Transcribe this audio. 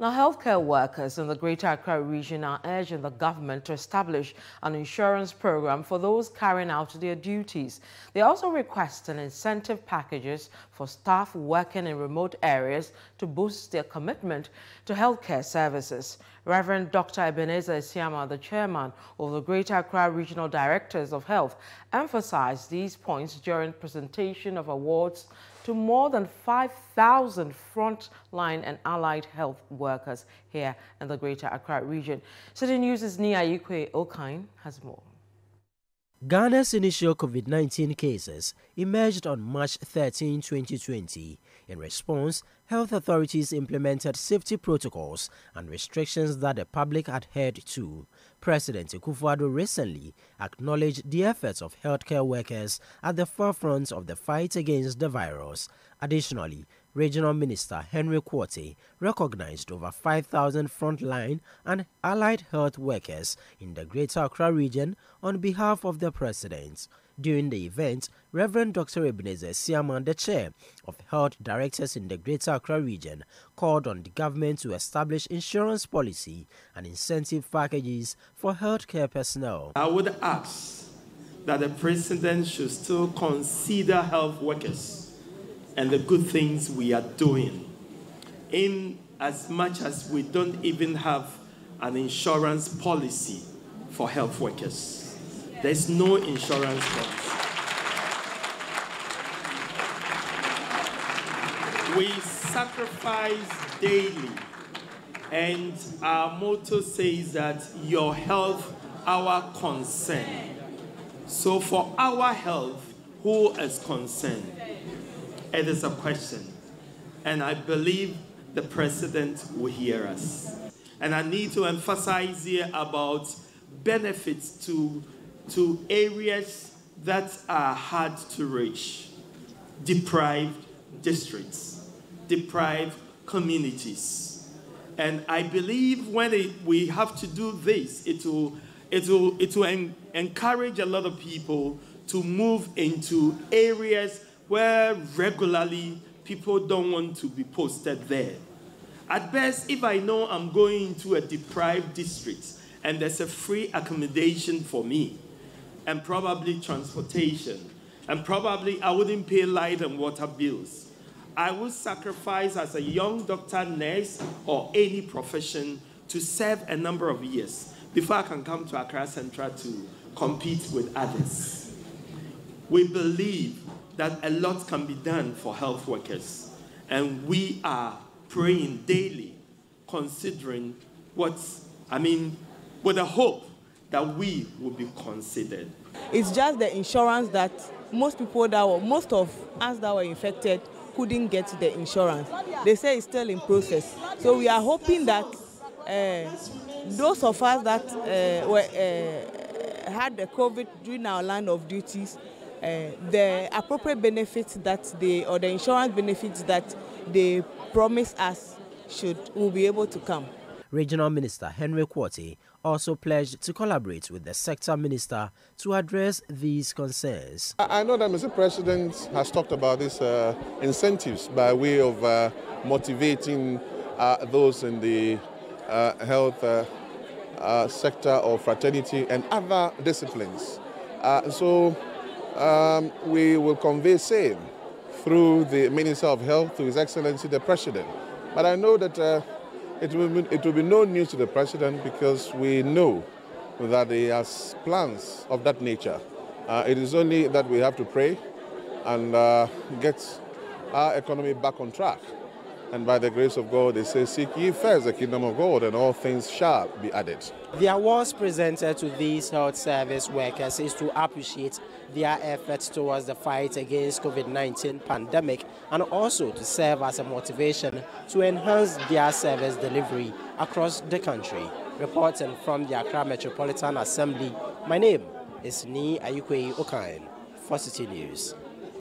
Now, healthcare workers in the Greater Accra region are urging the government to establish an insurance program for those carrying out their duties. They also request an incentive packages for staff working in remote areas to boost their commitment to healthcare services. Reverend Dr. Ebenezer Isiama, the chairman of the Greater Accra Regional Directors of Health, emphasized these points during presentation of awards to more than 5,000 frontline and allied health workers here in the Greater Accra region. Citi News' Ayikwe Okain has more. Ghana's initial COVID-19 cases emerged on March 13, 2020. In response, health authorities implemented safety protocols and restrictions that the public adhered to. President Akufo-Addo recently acknowledged the efforts of healthcare workers at the forefront of the fight against the virus. Additionally, Regional Minister Henry Quartey recognized over 5,000 frontline and allied health workers in the Greater Accra region on behalf of the President. During the event, Reverend Dr. Ebenezer Isiama, the chair of health directors in the Greater Accra region, called on the government to establish insurance policy and incentive packages for healthcare personnel. I would ask that the President should still consider health workers and the good things we are doing, in as much as we don't even have an insurance policy for health workers. There's no insurance policy. We sacrifice daily, and our motto says that your health, our concern. So for our health, who is concerned? It is a question, and I believe the President will hear us. And I need to emphasize here about benefits to areas that are hard to reach, deprived districts, deprived communities. And I believe when we have to do this, it will encourage a lot of people to move into areas where regularly people don't want to be posted there. At best, if I know I'm going to a deprived district and there's a free accommodation for me, and probably transportation, and probably I wouldn't pay light and water bills, I would sacrifice as a young doctor, nurse, or any profession to serve a number of years before I can come to Accra Central to compete with others. We believe that a lot can be done for health workers, and we are praying daily, considering with a hope that we will be considered. It's just the insurance that most of us that were infected couldn't get the insurance. They say it's still in process. So we are hoping that those of us that had the COVID during our line of duties, the appropriate benefits or the insurance benefits that they promise us will be able to come. Regional Minister Henry Quartey also pledged to collaborate with the sector minister to address these concerns. I know that Mr. President has talked about these incentives by way of motivating those in the health sector or fraternity and other disciplines. We will convey same through the Minister of Health to His Excellency the President. But I know that it will be no news to the President because we know that he has plans of that nature. It is only that we have to pray and get our economy back on track. And by the grace of God, they say, seek ye first the kingdom of God, and all things shall be added. The awards presented to these health service workers is to appreciate their efforts towards the fight against COVID-19 pandemic and also to serve as a motivation to enhance their service delivery across the country. Reporting from the Accra Metropolitan Assembly, my name is Ayikwe Okain for Citi News.